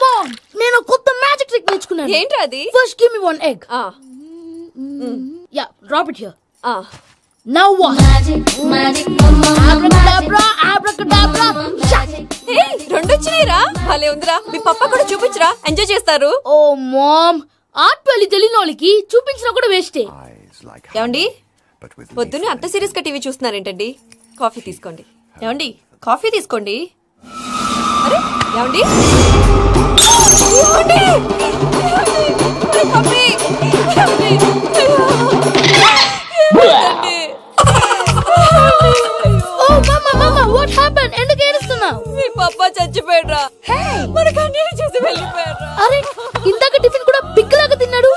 Ma'am నేను కొత్త magic trick నేర్చుకున్నాను. ఏంటి అది? First give me 1 egg. Yeah drop it here. Now what? Magic abracadabra abracadabra. Hey, రెండు వచ్చినాయిరా. భలే ఉందిరా. మీ పప్ప కూడా చూపించరా, ఎంజాయ్ చేస్తారు. ఓ మామ్ ఆర్ట్ పెళ్లి తెలియని వాళ్ళకి చూపించినా కూడా వేస్టే. ఏమండి పొద్దున్నే అంత సీరియస్ గా టీవీ చూస్తున్నారేంటండి? కాఫీ తీసుకోండి. ఏమండి కాఫీ తీసుకోండి. అరే ఏమండి What happened? ఎందుకు ఏడుస్తున్నావు? మీ పప్ప చచ్చిపోయాడురా. మనకు అన్యాయం చేసి వెళ్ళిపోయాడురా. అరే ఇందాక టిఫిన్ కూడా పిక్కలాగా తిన్నాడు.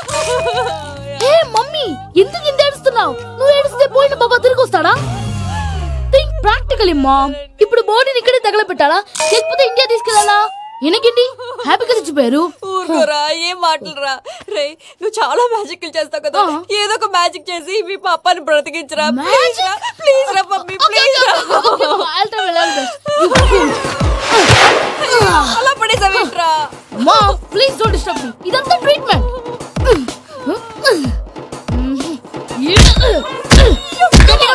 ఏ మమ్మీ ఎందుకు ఇంత ఏడుస్తున్నావు? నువ్వు ఏడిస్తే పోయిన పాప తిరిగి వస్తాడా? Think practically mom. ఇప్పుడు బాడీని ఇక్కడే తగలబెట్టాలా లేకపోతే ఇండియా తీసుకెళ్లాలా? ఎనకండి హ్యాపీగా చచ్చిపోయారు. ఊరుకోరా, ఏం మాటలురా. రే నువ్వు చాలా మ్యాజిక్లు చేస్తావు కదా, ఏదో ఒక మ్యాజిక్ చేసి మీ పాపాని బ్రతికించరా. ప్లీజ్ రా మమ్మీ, ప్లీజ్ రా. అలా పడేసావేంట్రా? మా ప్లీజ్ డోంట్ డిస్టర్బ్ మీ. ఇదంతా ట్రీట్మెంట్.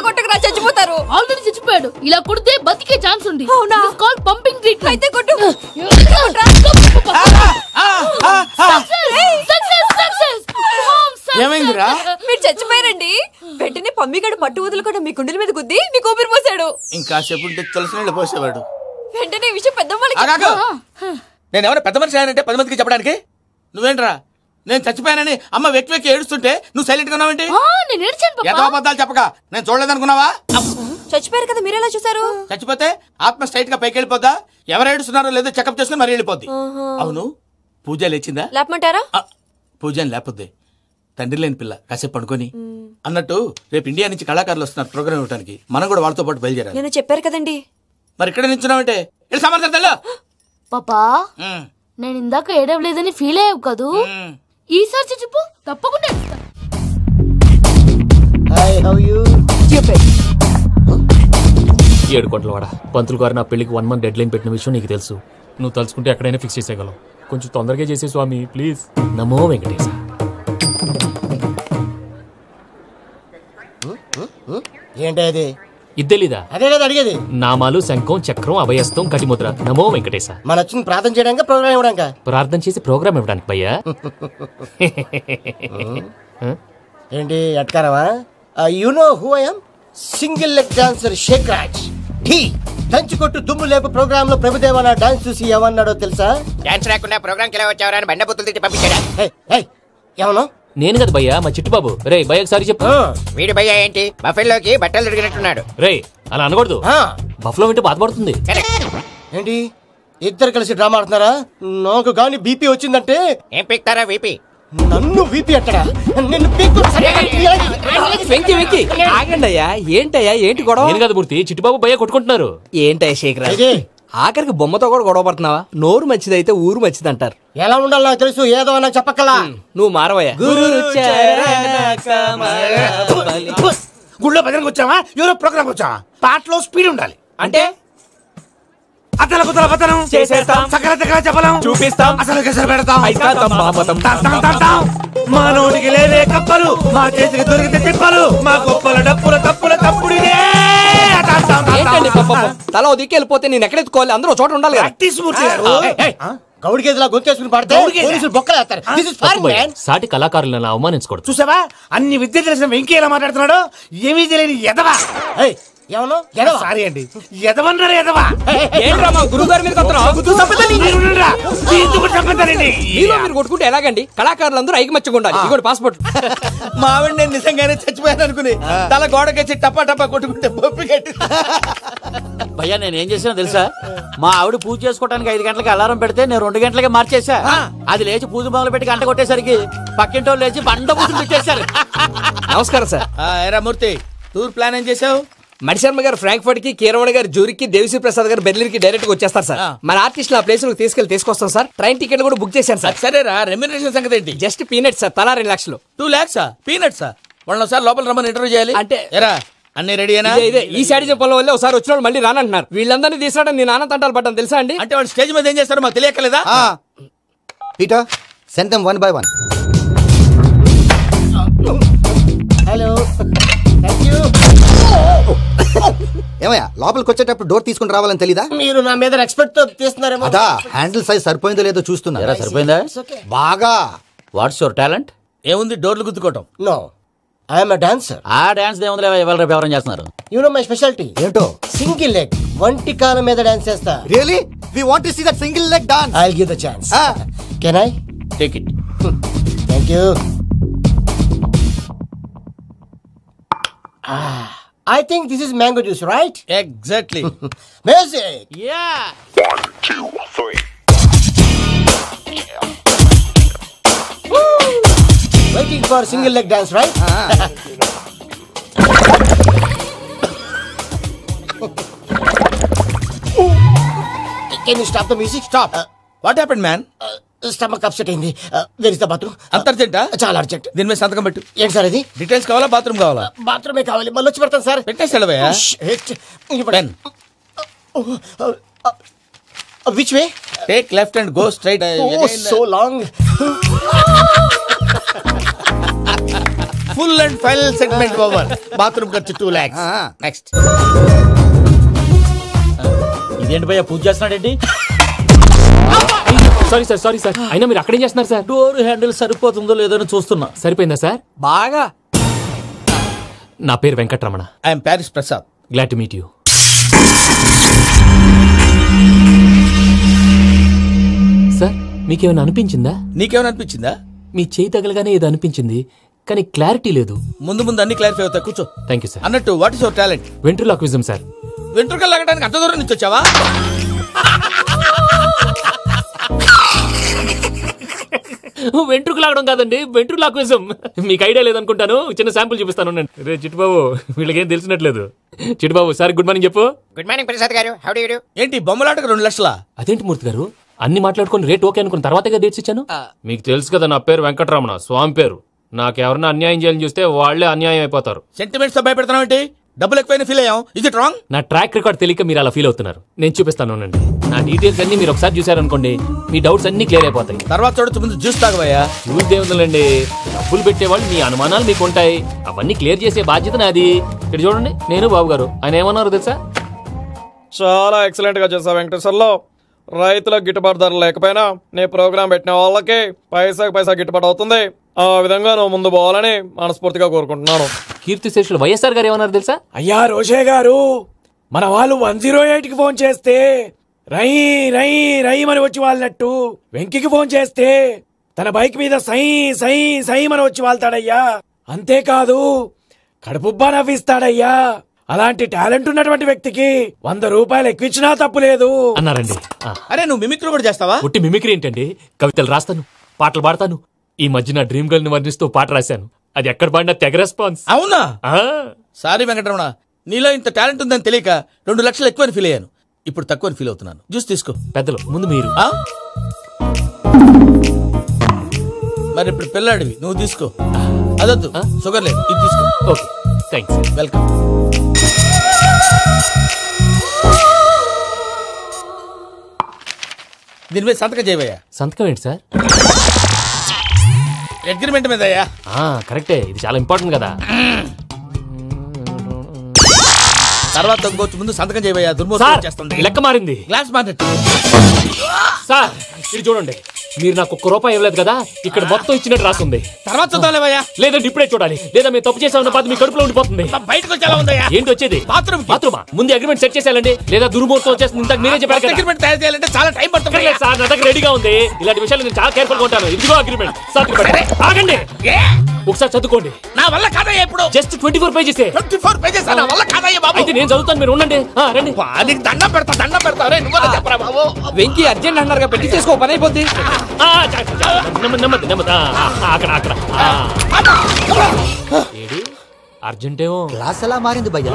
కొట్టకురా, చచ్చిపోతారు. ఆల్రెడీ చచ్చిపోయాడు. ఇలా కొడితే బతికే ఛాన్స్ ఉంది. Call pumping treatment. అయితే కొట్టు. ఏమైందిరా? మీరు చచ్చిపోయారండి. వెంటనే పమ్మిగాడు పట్టు వదులుకుండా మీ గుండెల మీద గుద్ది మీకు ఊపిరి పోసాడు. ఇంకా సేపు తులసి పోసేవాడు. వెంటనే ఈ విషయం పెద్ద నేను ఎవరైనా పెద్ద మనిషి అంటే 10 మందికి చెప్పడానికి. నువ్వేంట్రా నేను చచ్చిపోయానని అమ్మ వెక్కి వెక్కి ఏడుస్తుంటే నువ్వు సైలెంట్ గా ఉన్నావేంటి? ఎంతో అబద్ధాలు చెప్పక నేను చూడలేదనుకున్నావా? చచ్చిపోయారు కదా, మీరెలా చూసారు? చచ్చిపోతే ఆత్మ స్ట్రైట్ గా పైకి వెళ్ళిపోద్దా? ఎవరు ఏడుస్తున్నారో లేదో చెకప్ చేసుకుని మరి వెళ్ళిపోద్ది. అవును పూజ లేచిందా? లేపమంటారా? పూజ లేకపోద్ది. తండ్రి లేని పిల్ల కాసేపు పడుకొని. అన్నట్టు రేపు ఇండియా నుంచి కళాకారులు వస్తున్నారు ప్రోగ్రామ్ ఇవ్వడానికి. మనం కూడా వాళ్ళతో పాటు బయలుదేరాలి. నేను చెప్పారు కదండి. మరి ఇక్కడ నిల్చున్నావంటే సమర్థతలో పాపా నేను ఇందాక ఏడవలేదని ఫీల్ అయ్యావు కదూ. ఈసారి చచ్చిపో తప్పకుండా. 7 కోట్ల వాడ పంతులు గారు నా పెళ్లికి 1 month డెడ్ లైన్ పెట్టిన విషయం నీకు తెలుసు. నువ్వు తలుచుకుంటే ఎక్కడైనా ఫిక్స్ చేసేయగలవు. కొంచెం తొందరగా చేసే స్వామి ప్లీజ్. నమో వెంకటేశ. ఏంటి అది? ఇది తెలీదా? అదే కదా అడిగేది. నామాలు శంఖం చక్రం అభయస్తం కటిముద్ర. నమో వెంకటేశ. మన వచ్చింది ప్రార్థన చేయడానికి ప్రోగ్రామ్ ఇవ్వడానికి. ప్రార్థన చేసి ప్రోగ్రామ్ ఇవ్వడానికి భయ్యా. ఏంటి ఎట్కారమా? You know who I am? Single leg dancer Sheikh Raj. దంచుకొట్టు దుమ్ము లేపు ప్రోగ్రామ్ లో ప్రభుదేవ నా డాన్స్ చూసి ఏమన్నాడో తెలుసా? డాన్స్ రాకుండా ప్రోగ్రామ్ కి ఎలా వచ్చావరా అని బండ బుద్ధులు తిట్టి పంపించాడా? ఏమన్నా? నేను కదా భయ్యా, మా చిట్టుబాబు. రే భయ్య ఒకసారి చెప్పు. వీడి భయ్య ఏంటి బఫెల్లోకి బట్టలు తిరిగినట్టున్నాడు. రే అలా అనకూడదు. బఫెలో వింటే బాధపడుతుంది. ఏంటి ఇద్దరు కలిసి డ్రామా ఆడుతున్నారా? నాకు గాని బీపీ వచ్చిందంటే ఏం పీక్తారా వీపీ? నన్ను వీపీ అట్టడా? నిన్ను వెంకీ వెంకీ ఆగండి అయ్యా. ఏంటయ్యా ఏంటి గొడవ? నేను కదా మూర్తి, చిట్టుబాబు భయ్య కొట్టుకుంటున్నారు. ఏంటయ్యా శేఖర్ ఆఖరికి బొమ్మతో కూడా గొడవ పడుతున్నావా? నోరు మంచిదైతే ఊరు మంచిది అంటారు. ఎలా ఉండాలి నాకు తెలుసు, ఏదో నాకు చెప్పక్కలా. నువ్వు మారవయ్యా. గుళ్ళో భజనకు వచ్చావా? ఎవరో ప్రోగ్రామ్ వచ్చావా? పాటలో స్పీడ్ ఉండాలి. అంటే అతల కుతల పతనం చేసేస్తాం, సకల దగ్గర చెప్పలేం, చూపిస్తాం, అసలు గసలు పెడతాం. మా నోటికి లేవే కప్పలు, మా చేతికి దొరికితే తిప్పలు, మా గొప్పల డప్పుల తప్పుల తప్పుడిదే. తల దిక్కి వెళ్ళిపోతే నేను ఎక్కడెత్తుకోవాలి? అందరూ చోట ఉండాలి. గౌడి గేదెలా గొంతేసుకుని పాడితే పోలీసులు బొక్కలు వేస్తారు. సాటి కళాకారులను అవమానించకూడదు. చూసావా అన్ని విద్య తెలిసిన వెంకీ ఎలా మాట్లాడుతున్నాడు? ఏమీ తెలియని ఎదవా. సారీ అండి, ఎదవన్నారు ఎదవా. గురుగారి మీద మీరు కొట్టుకుంటే ఎలాగండి? కళాకారులందరూ ఐకమత్యంగా ఉండాలి. ఇదిగోండి పాస్పోర్ట్. మా ఆవిడ నేను నిజంగానే చచ్చిపోయాను అనుకుని తల గోడకొచ్చి టపా టపా కొట్టుకుంటే బొప్పి కట్టి. భయ్యా నేను ఏం చేసినా తెలుసా? మా ఆవిడ పూజ చేసుకోవడానికి 5 గంటలకి అలారం పెడితే నేను 2 గంటలకి మార్చేసా. అది లేచి పూజ మొదలు పెట్టి గంట కొట్టేసరికి పక్కింటోళ్ళు లేచి బండ పూజలు పెట్టేశారు. నమస్కారం సార్. ఏరా మూర్తి, టూర్ ప్లాన్ ఏం చేసావు? మణిశర్మ గారు ఫ్రాంక్ఫర్ట్ కి, కీరవాణి గారు జూరికి, దేవిశ్రీ ప్రసాద్ గారు బెర్లిన్ కి డైరెక్ట్ గా వచ్చేస్తారు సార్. మన ఆర్టిస్ట్ ఆ ప్లేస్ తీసుకొస్తాం సార్. ట్రైన్ టికెట్ కూడా బుక్ చేశాను సార్. సరేరా, రెమ్యూనరేషన్ సంగతి ఏంటి? Just peanuts sir. తలా 2 లక్షలు. 2 lakhs? పీనట్సా? వాళ్ళని ఒకసారి లోపల రమ్మని ఇంటర్వ్యూ చేయాలి. అంటే ఎరా అన్ని రెడీనా? ఇదే ఈ సైడ్ చెప్పడం వల్ల ఒకసారి వచ్చిన వాళ్ళు మళ్ళీ రానంటున్నారు. వీళ్ళందరినీ తీసుకురావడం నేను నాన్న తంటాలు పడ్డాను తెలుసా అండి? అంటే వాళ్ళు స్టేజ్ మీద ఏం చేస్తారో మాకు తెలియకలేదా? Peter send them 1 by 1. Hello thank you. ఏమయ్యా లోపలికి వచ్చేటప్పుడు డోర్ తీసుకుని రావాలని తెలీదా? మీరు నా మీద ఎక్స్పెక్ట్ తో తీస్తున్నారేమో. అదా హ్యాండిల్ సైజ్ సరిపోయిందో లేదో చూస్తున్నా. ఎరా సరిపోయిందా? బాగా. What's your talent? ఏముంది డోర్లు గుద్దుకోవటం. No I am a dancer. ఆ డాన్స్ దేవుందిలే, ఇవాళ రేపు ఎవరైనా చేస్తున్నారు. యు నో మై స్పెషాలిటీ ఏంటో? సింగిల్ లెగ్ వంటి కాలం మీద డాన్స్ చేస్తా. Really we want to see that single leg dance. I will give the chance. Can I take it. Thank you. I think this is mango juice, right? Exactly. Music. Yeah 1 2 3. Waiting for single leg dance, right? Can you stop the music? Stop. What happened, man? Stomach upset అయింది. Where is the bathroom? అంత అర్జెంటా? చాలా urgent. దీని మీద సంతకం పెట్టు. ఏంటి sir ఇది? Details కావాలా బాత్రూమ్ కావాలా? బాత్రూమే కావాలి. మళ్ళీ వచ్చి పెడతాను సార్. పెట్టేసాడవయ్యా. Pen. Which way? Take left and go straight. Oh, so long. Full and final segment over. Bathroom ఖర్చు 2 lakhs. Next. ఇదేంటి భయ్యా పూజ చేస్తున్నాడేంటి? సారీ సార్ అయినా మీరు అక్కడేం చేస్తున్నారు సార్? డోర్ హ్యాండిల్ సరిపోతుందో లేదో అని చూస్తున్నా. సరిపోయిందా సార్? బాగా. నా పేరు Venkataramana. I am Paris Prasad. Glad to meet you. Sir మీకేమైనా అనిపించిందా? నీకేమైనా అనిపించిందా? మీ చేయి తగలగానే ఏదో అనిపించింది కానీ క్లారిటీ లేదు. ముందు అన్ని క్లారిఫై అవుతాయి. కూర్చో. Thank you sir. అన్నట్టు what is your talent? Ventriloquism sir. వెంట్రుకలు లాగడానికి అంత దూరం నుంచి వచ్చావా? వెంట్రుకు లాగడం కాదండి, వెంట్రులాక్విజం. మీకు ఐడియా లేదనుకుంటాను. చిన్న శాంపుల్ చూపిస్తాను. రే చిట్టుబాబు వీళ్ళకేం తెలిసినట్లేదు. చిట్టుబాబు సార్ గుడ్ మార్నింగ్ చెప్పు. Good morning Prasad garu. How do you do? ఏంటి బొమ్మలాటకు 2 లక్షలా? అదేంటి మూర్తి గారు అన్ని మాట్లాడుకొని రేట్ ఓకే అనుకున్న తర్వాతగా డేట్స్ ఇచ్చాను. మీకు తెలుసు కదా నా పేరు వెంకటరమణ, స్వామి పేరు. నాకెవరన్నా అన్యాయం చేయాలని చూస్తే వాళ్లే అన్యాయం అయిపోతారు. సెంటిమెంట్స్ తో భయపెడతావు ఏంటి? డబ్బులు ఎక్కువైనా ఫీల్ అయ్యాం. Is it wrong? నా ట్రాక్ రికార్డ్ తెలియక మీరు అలా ఫీల్ అవుతున్నారు. నేను చూపిస్తాను ఉండండి. నా డీటెయిల్స్ అన్ని మీరు ఒకసారి చూసారనుకోండి మీ డౌట్స్ అన్ని క్లియర్ అయిపోతాయి. తర్వాత చూడొచ్చు, ముందు జ్యూస్ తాగబోయా. జ్యూస్ దేవుందండి. డబ్బులు పెట్టేవాళ్ళు మీ అనుమానాలు మీకు ఉంటాయి. అవన్నీ క్లియర్ చేసే బాధ్యత నాది. ఇక్కడ చూడండి నేను బాబు గారు. ఆయన ఏమన్నారు తెలుసా? చాలా ఎక్సలెంట్ గా చేసావు వెంకటేశ్వర్లో. రైతులకు గిట్టుబాటు ధర లేకపోయినా నీ ప్రోగ్రాం పెట్టిన వాళ్ళకి పైసాకి పైసా గిట్టుబాటు అవుతుంది. ఆ విధంగా నువ్వు ముందు పోవాలని మనస్ఫూర్తిగా కోరుకుంటున్నాను. కీర్తి శేషులు వైఎస్ఆర్ గారు ఏమన్నారు తెలుసా? అయ్యా రోషే గారు, మన వాళ్ళు 108కి ఫోన్ చేస్తే రై రై రై అని వచ్చి వాళ్ళనట్టు వెంకికి ఫోన్ చేస్తే తన బైక్ మీద సై సై సై అని వచ్చి వాళ్తాడయ్యా. అంతేకాదు కడుపుబ్బా నవ్విస్తాడయ్యా. అలాంటి టాలెంట్ ఉన్నటువంటి వ్యక్తికి 100 రూపాయలు ఎక్కువచ్చినా తప్పు లేదు అన్నారండి. అరే నువ్వు మిమిక్రీ కూడా చేస్తావా? ఉట్టి మిమిక్రీ ఏంటండి? కవితలు రాస్తాను, పాటలు పాడతాను. ఈ మధ్య నా డ్రీమ్ గర్ల్ ని వర్ణిస్తూ పాట రాశాను. అది ఎక్కడ పాడినా తెగ రెస్పాన్స్. అవునా? సారీ వెంకటరమణ, నీలో ఇంత టాలెంట్ ఉందని తెలియక 2 లక్షలు ఎక్కువని ఫీల్ అయ్యాను. ఇప్పుడు తక్కువని ఫీల్ అవుతున్నాను. జ్యూస్ తీసుకో. పెద్దలు ముందు మీరు. మరి ఇప్పుడు పిల్లాడివి, నువ్వు తీసుకో. అదొద్దు, షుగర్ లేదు, ఇది తీసుకో. Okay thanks. వెల్కమ్. దీని మీద సంతకం చేయవయ్యా. సంతకం ఏంటి సార్? అగ్రిమెంట్ మీద అయ్యా. కరెక్టే, ఇది చాలా ఇంపార్టెంట్ కదా. తర్వాత ఇంకొచ్చి ముందు సంతకం చేయవయ్యా. దుర్మోహం చేస్తుంది. లెక్క మారింది. Glass market. సార్ ఇది చూడండి, మీరు నాకు 1 రూపాయి ఇవ్వలేదు కదా, ఇక్కడ మొత్తం ఇచ్చినట్టు రాస్తుంది. తర్వాత చూద్దాంలేవయ్యా. లేదంటే ఇప్పుడే చూడాలి, లేదా మీరు తప్పు చేసామన్న బాధ మీ కడుపులో ఉండిపోతుంది. బయటకు వచ్చేలా ఉందయ్యా. ఏంటి వచ్చేది? బాత్రూమా? ముందు అగ్రిమెంట్ సెట్ చేసేయాలండి, లేదా దుర్మూర్తం వచ్చేస్తుంది. ఇంతకు మీరే చెప్పారు కదా. అగ్రిమెంట్ తయారు చేయాలంటే చాలా టైం పడుతుంది సార్. నా దగ్గర రెడీగా ఉంది. ఇలాంటి విషయాలు నేను చాలా కేర్ఫుల్ గా ఉంటాను. ఇదిగో అగ్రిమెంట్. ఆగండి, ఒకసారి చదువుకోండి. నా వల్ల కాదయ్యా. ఇప్పుడు జస్ట్ 24 పేజెస్. 24 పేజెస్ నా వల్ల కాదయ్యా బాబు. అయితే నేను చదువుతాను, మీరు ఉండండి. రండి. నీకు దండం పెడతా. రే నువ్వు చెప్పరా బాబు. వెంకీ అర్జెంట్ అన్నారుగా, పెట్టి చేసుకో, పని అయిపోద్ది. నెమ్మది. అక్కడ ఏడి అర్జెంటేమో. క్లాస్ ఎలా మారింది భయ్యా?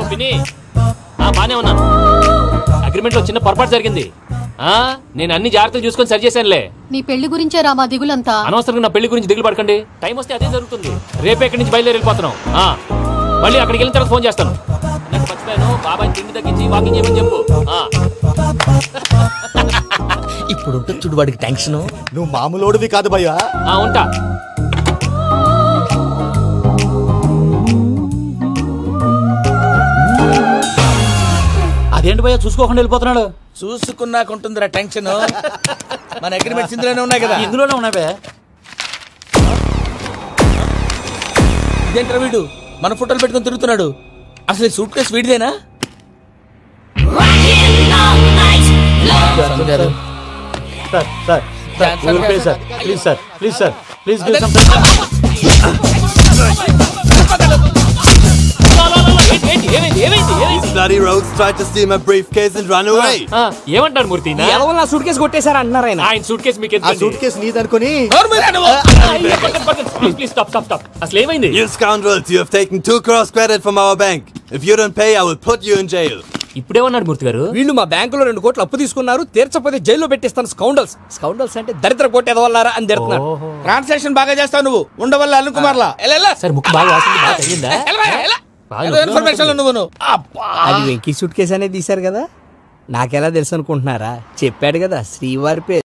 బానే ఉన్నాను. అగ్రిమెంట్ లో చిన్న పొరపాటు జరిగింది. నేను అన్ని జాగ్రత్తలు చూసుకొని సరి చేశానులే. నీ పెళ్లి గురించే రా మా దిగులంతా. అనవసరంగా నా పెళ్లి గురించి దిగులు పడకండి. టైం వస్తే అదే జరుగుతుంది. రేపే ఇక్కడి నుంచి బయలుదేరి వెళ్ళిపోతున్నాం. మళ్ళీ అక్కడికి వెళ్ళిన తర్వాత ఫోన్ చేస్తాను. అన్నట్టు మర్చిపోయాను, బాబాయ్ తిండి తగ్గించి వాకింగ్ చేయమని చెప్పు. ఇప్పుడు ఉంటుంది చూడు వాడికి టెన్షన్. నువ్వు మామూలోడివి కాదు భయ్యా. ఉంటా. అదేంటి భయ్యా చూసుకోకుండా వెళ్ళిపోతున్నాడు? చూసుకున్నాకుంటుందిరా టెన్షన్. మన అగ్రిమెంట్స్ ఇందులోనే ఉన్నాయి కదా. ఇందులోనే ఉన్నాయి భయ్యా. ఇదేంట్రా వీడు మన ఫోటోలు పెట్టుకొని తిరుగుతున్నాడు? అసలు సూట్ కేసు వీడిదేనా? ఏమంటారు మూర్తి? నా సూట్ కేసు కొట్టేశారు అంటున్నారు ఆయన. ఆయన సూట్ కేసు మీకు ఆ సూట్ కేసు నీదనుకుని అసలు ఏమైంది? You scoundrels, you have taken 2 crores credit from our bank. If you don't pay, I will put you in jail. ఇప్పుడేమన్నాడు మూర్తి గారు? వీళ్ళు మా బ్యాంకులో 2 కోట్లు అప్పు తీసుకున్నారు, తీర్చకపోతే జైల్లో పెట్టిస్తాను. స్కౌండల్స్. స్కౌండల్స్ అంటే దరిద్ర కొట్టేదవల్లారా అని తిడుతున్నారు. ట్రాన్సాక్షన్ బాగా చేస్తావు నువ్వు. ఉండవల్ల అరుణ్ కుమార్ లా సార్ ముక్కు బాగా వాసింది, బాగా తగ్గిందా? ఇన్ఫర్మేషన్ నువ్వు. అది వెంకీ సూట్ కేసు అనేది తీశారు కదా, నాకెలా తెలుసు అనుకుంటున్నారా? చెప్పాడు కదా శ్రీవారి పేరు.